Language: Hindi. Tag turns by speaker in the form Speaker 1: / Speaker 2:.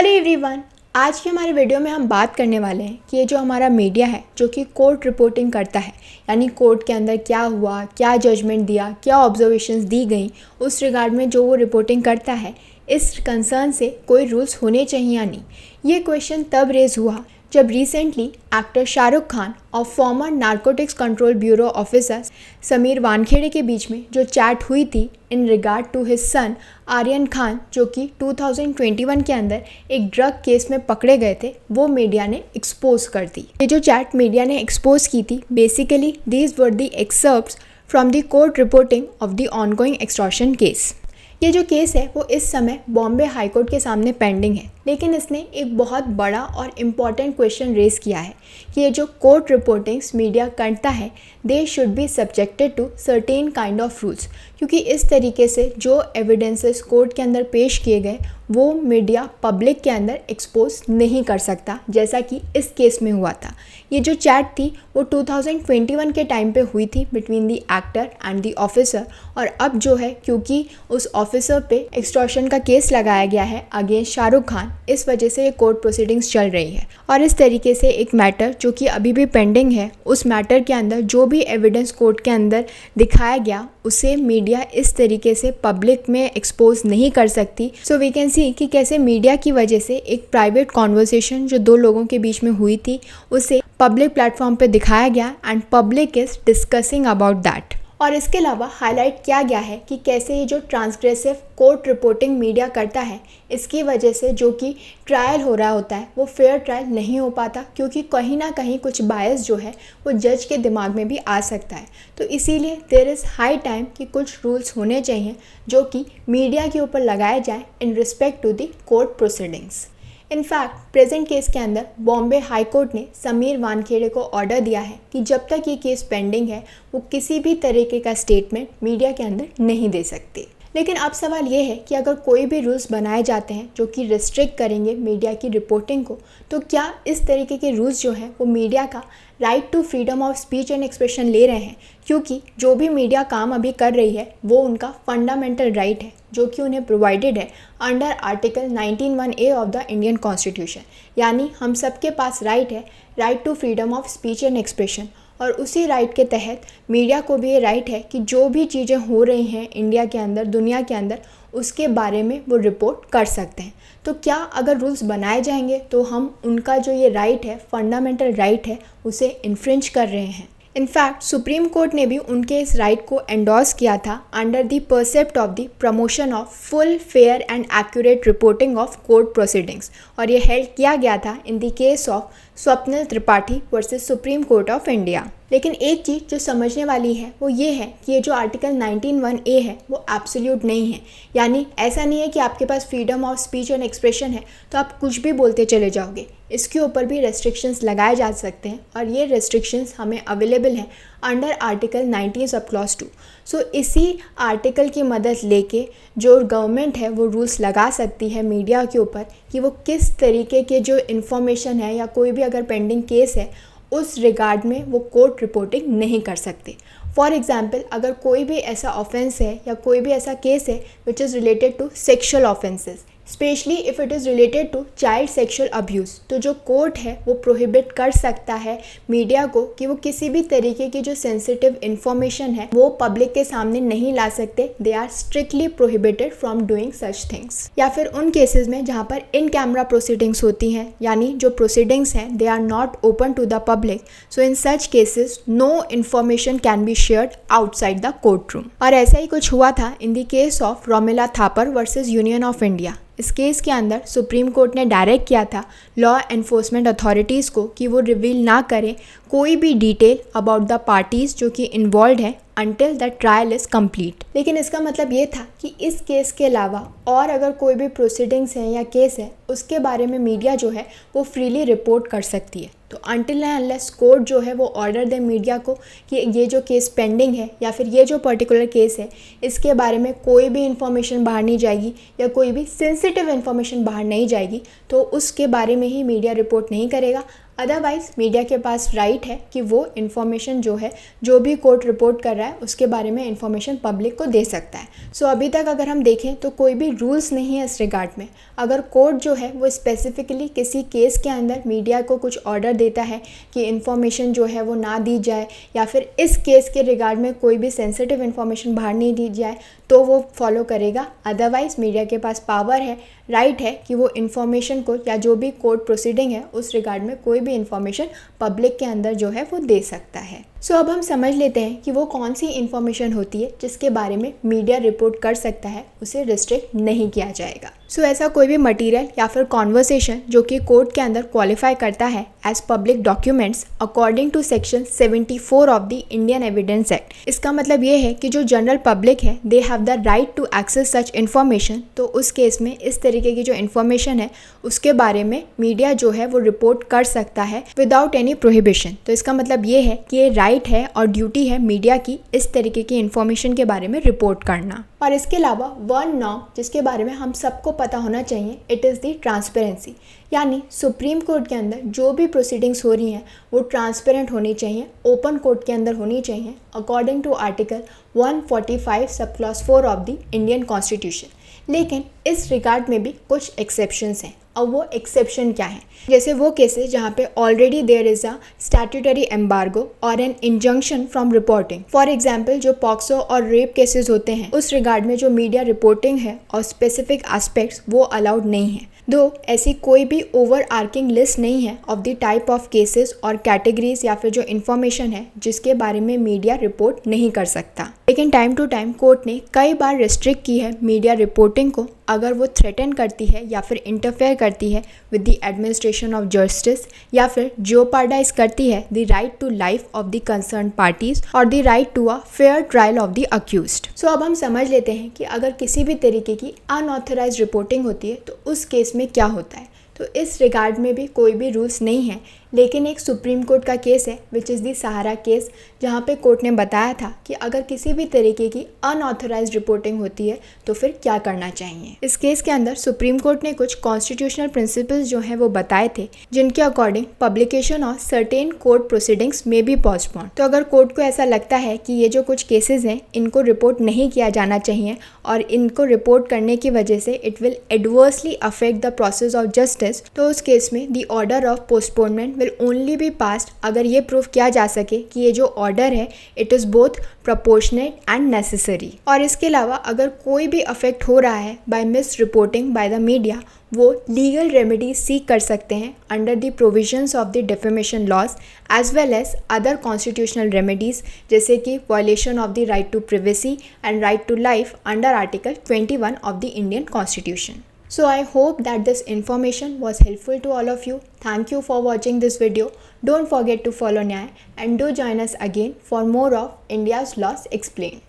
Speaker 1: हेलो एवरीवन, आज की हमारे वीडियो में हम बात करने वाले हैं कि ये जो हमारा मीडिया है जो कि कोर्ट रिपोर्टिंग करता है, यानी कोर्ट के अंदर क्या हुआ, क्या जजमेंट दिया, क्या ऑब्जर्वेशंस दी गई, उस रिगार्ड में जो वो रिपोर्टिंग करता है, इस कंसर्न से कोई रूल्स होने चाहिए या नहीं। ये क्वेश्चन तब रेज हुआ जब रिसेंटली एक्टर शाहरुख खान और former narcotics control bureau officer Sameer Wankhede के बीच में जो चैट हुई थी in regard to his son Aryan Khan, जो कि 2021 के अंदर एक ड्रग केस में पकड़े गए थे, वो मीडिया ने एक्सपोज कर दी। ये जो चैट मीडिया ने एक्सपोज की थी, basically these were the excerpts from the court reporting of the ongoing extortion case. ये जो केस है वो इस समय बॉम्बे हाई कोर्ट के सामने पेंडिंग है, लेकिन इसने एक बहुत बड़ा और इम्पॉर्टेंट क्वेश्चन रेज किया है कि ये जो कोर्ट रिपोर्टिंग्स मीडिया करता है, they should be subjected to certain kind of rules, क्योंकि इस तरीके से जो एविडेंसेस कोर्ट के अंदर पेश किए गए वो मीडिया पब्लिक के अंदर एक्सपोज नहीं कर सकता, जैसा कि इस केस में हुआ था। ये जो चैट थी वो 2021 के टाइम पे हुई थी between the actor and the officer, और अब जो है क्योंकि उस ऑफिसर पे एक्सटॉर्शन का केस लगाया गया है अगेंस्ट शाहरुख खान, इस वजह से ये कोर्ट प्रोसीडिंग्स चल रही है। और इस तरीके से एक मैटर जो कि अभी भी पेंडिंग है, उस मैटर के अंदर जो भी एविडेंस कोर्ट के अंदर दिखाया गया उसे मीडिया इस तरीके से पब्लिक में एक्सपोज नहीं कर सकती। सो वी कैन सी कि कैसे मीडिया की वजह से एक प्राइवेट कॉन्वर्सेशन जो दो लोगों के बीच में हुई थी उसे पब्लिक प्लेटफॉर्म पे दिखाया गया and public is discussing about that. और इसके अलावा हाईलाइट किया गया है कि कैसे ये जो ट्रांसग्रेसिव कोर्ट रिपोर्टिंग मीडिया करता है, इसकी वजह से जो कि ट्रायल हो रहा होता है वो फेयर ट्रायल नहीं हो पाता, क्योंकि कहीं ना कहीं कुछ बायस जो है वो जज के दिमाग में भी आ सकता है। तो इसीलिए देयर इज़ हाई टाइम कि कुछ रूल्स होने चाहिए जो कि मीडिया के ऊपर लगाए जाएँ in respect to the court proceedings. In fact present case के अंदर बॉम्बे हाई कोर्ट ने समीर वानखेड़े को ऑर्डर दिया है कि जब तक ये केस पेंडिंग है वो किसी भी तरीके का स्टेटमेंट मीडिया के अंदर नहीं दे सकते। लेकिन अब सवाल ये है कि अगर कोई भी रूल्स बनाए जाते हैं जो कि रिस्ट्रिक्ट करेंगे मीडिया की रिपोर्टिंग को, तो क्या इस तरीके के रूल्स जो हैं वो मीडिया का right to freedom of speech and expression ले रहे हैं? क्योंकि जो भी मीडिया काम अभी कर रही है वो उनका फंडामेंटल राइट है जो कि उन्हें प्रोवाइडेड है under article 19(1)(a) of the Indian constitution. यानी हम सबके पास राइट है, right to freedom of speech and expression, और उसी राइट के तहत मीडिया को भी ये राइट है कि जो भी चीज़ें हो रही हैं इंडिया के अंदर, दुनिया के अंदर, उसके बारे में वो रिपोर्ट कर सकते हैं। तो क्या अगर रूल्स बनाए जाएंगे तो हम उनका जो ये राइट है, फंडामेंटल राइट है, उसे इन्फ्रिंज कर रहे हैं? इनफैक्ट सुप्रीम कोर्ट ने भी उनके इस राइट को एंडोर्स किया था under the percept of the promotion of full, fair and accurate reporting of court proceedings, और ये हेल्ड किया गया था in the case of Swapnil Tripathi versus supreme court of India. लेकिन एक चीज़ जो समझने वाली है वो ये है कि ये जो आर्टिकल 19(1)(a) है वो एब्सोल्यूट नहीं है। यानी ऐसा नहीं है कि आपके पास freedom of speech and expression है तो आप कुछ भी बोलते चले जाओगे। इसके ऊपर भी रेस्ट्रिक्शंस लगाए जा सकते हैं, और ये रेस्ट्रिक्शंस हमें अवेलेबल हैं अंडर आर्टिकल 19 सब क्लॉज 2। सो इसी आर्टिकल की मदद लेके जो गवर्नमेंट है वो रूल्स लगा सकती है मीडिया के ऊपर कि वो किस तरीके के जो इन्फॉर्मेशन है या कोई भी अगर पेंडिंग केस है उस रिगार्ड में वो कोर्ट रिपोर्टिंग नहीं कर सकते। फॉर एग्जाम्पल, अगर कोई भी ऐसा ऑफेंस है या कोई भी ऐसा केस है which is related to sexual offences, specially if it is related to child sexual abuse, तो जो कोर्ट है वो प्रोहिबिट कर सकता है मीडिया को कि वो किसी भी तरीके की जो सेंसिटिव इन्फॉर्मेशन है वो पब्लिक के सामने नहीं ला सकते। They are strictly prohibited from doing such things. या फिर उन केसेस में जहाँ पर इन कैमरा प्रोसीडिंग्स होती हैं, यानी जो प्रोसीडिंग्स हैं they are not open to the public, so in such cases no information can be shared outside the court room. और ऐसा ही कुछ हुआ था in the case of Romila Thapar versus Union of India. इस केस के अंदर सुप्रीम कोर्ट ने डायरेक्ट किया था लॉ एनफोर्समेंट अथॉरिटीज़ को कि वो रिवील ना करें कोई भी डिटेल अबाउट द पार्टीज़ जो कि इन्वॉल्व हैं until the trial is complete। लेकिन इसका मतलब ये था कि इस केस के अलावा और अगर कोई भी प्रोसीडिंग्स है या केस है उसके बारे में मीडिया जो है वो फ्रीली रिपोर्ट कर सकती है। तो until and unless कोर्ट जो है वो ऑर्डर दे मीडिया को कि ये जो केस पेंडिंग है या फिर ये जो पर्टिकुलर केस है इसके बारे में कोई भी इन्फॉर्मेशन बाहर नहीं जाएगी या कोई भी सेंसिटिव इन्फॉर्मेशन बाहर नहीं जाएगी, तो उसके बारे में ही मीडिया रिपोर्ट नहीं करेगा। अदरवाइज़ मीडिया के पास राइट है कि वो इन्फॉर्मेशन जो है, जो भी कोर्ट रिपोर्ट कर रहा है उसके बारे में इन्फॉर्मेशन पब्लिक को दे सकता है। सो अभी तक अगर हम देखें तो कोई भी रूल्स नहीं है इस रिगार्ड में। अगर कोर्ट जो है वो स्पेसिफिकली किसी केस के अंदर मीडिया को कुछ ऑर्डर देता है कि इन्फॉर्मेशन जो है वो ना दी जाए, या फिर इस केस के रिगार्ड में कोई भी सेंसिटिव इन्फॉर्मेशन बाहर नहीं दी जाए, तो वो फॉलो करेगा। अदरवाइज़ मीडिया के पास पावर है, राइट है कि वो इन्फॉर्मेशन को या जो भी कोर्ट प्रोसीडिंग है उस रिगार्ड में कोई भी इन्फॉर्मेशन पब्लिक के अंदर जो है वो दे सकता है। सो अब हम समझ लेते हैं कि वो कौन सी इन्फॉर्मेशन होती है जिसके बारे में मीडिया रिपोर्ट कर सकता है, उसे रिस्ट्रिक्ट नहीं किया जाएगा। सो ऐसा कोई भी मटेरियल या फिर कॉन्वर्सेशन जो कि कोर्ट के अंदर क्वालिफाई करता है as public documents according to section 74 of the Indian Evidence Act. इसका मतलब ये है कि जो जनरल पब्लिक है they have the right to access such information. तो उस केस में इस तरीके की जो इन्फॉर्मेशन है उसके बारे में मीडिया जो है वो रिपोर्ट कर सकता है विदाउट एनी प्रोहिबिशन। तो इसका मतलब ये है कि ये राइट है और ड्यूटी है मीडिया की इस तरीके की इन्फॉर्मेशन के बारे में रिपोर्ट करना। और इसके अलावा वन नॉर्म जिसके बारे में हम सबको पता होना चाहिए, इट इज़ दी ट्रांसपेरेंसी। यानी सुप्रीम कोर्ट के अंदर जो भी प्रोसीडिंग्स हो रही हैं वो ट्रांसपेरेंट होनी चाहिए, ओपन कोर्ट के अंदर होनी चाहिए according to article 145 sub clause 4 of the Indian constitution. लेकिन इस रिगार्ड में भी कुछ एक्सेप्शंस हैं। अब वो एक्सेप्शन क्या है? जैसे वो केसेस जहाँ पे already there is a statutory embargo और an injunction from reporting. For example जो पॉक्सो और रेप केसेस होते हैं उस रिगार्ड में जो मीडिया रिपोर्टिंग है और स्पेसिफिक एस्पेक्ट्स वो अलाउड नहीं है। दो ऐसी कोई भी ओवर आर्किंग लिस्ट नहीं है of the type of cases और कैटेगरीज या फिर जो इन्फॉर्मेशन है जिसके बारे में मीडिया रिपोर्ट नहीं कर सकता। लेकिन टाइम टू टाइम कोर्ट ने कई बार रिस्ट्रिक्ट की है मीडिया रिपोर्टिंग को अगर वो थ्रेटन करती है या फिर इंटरफेयर करती है with the administration of justice, या फिर जियोपार्डाइज करती है the right to life of the concern parties और the right to a fair trial of the accused. So अब हम समझ लेते हैं कि अगर किसी भी तरीके की अनऑथराइज रिपोर्टिंग होती है तो उस केस में क्या होता है। तो इस रिगार्ड में भी कोई भी रूल्स नहीं है, लेकिन एक सुप्रीम कोर्ट का केस है which is the Sahara case, जहाँ पे कोर्ट ने बताया था कि अगर किसी भी तरीके की अनऑथराइज्ड रिपोर्टिंग होती है तो फिर क्या करना चाहिए। इस केस के अंदर सुप्रीम कोर्ट ने कुछ कॉन्स्टिट्यूशनल प्रिंसिपल्स जो हैं वो बताए थे जिनके according publication of certain court proceedings में बी पोस्टपोन। तो अगर कोर्ट को ऐसा लगता है कि ये जो कुछ केसेस हैं इनको रिपोर्ट नहीं किया जाना चाहिए और इनको रिपोर्ट करने की वजह से it will adversely affect the process of justice, तो उस केस में the order of postponement will only be passed अगर ये प्रूफ किया जा सके कि ये जो ऑर्डर है it is both proportionate and necessary. और इसके अलावा अगर कोई भी अफेक्ट हो रहा है by misreporting by the media, वो लीगल रेमेडी सीक कर सकते हैं under the provisions of the defamation laws as well as other constitutional remedies, जैसे कि violation of the right to privacy and right to life under article 21 of the Indian constitution. So I hope that this information was helpful to all of you. Thank you for watching this video. Don't forget to follow Nyay and do join us again for more of India's Laws Explained.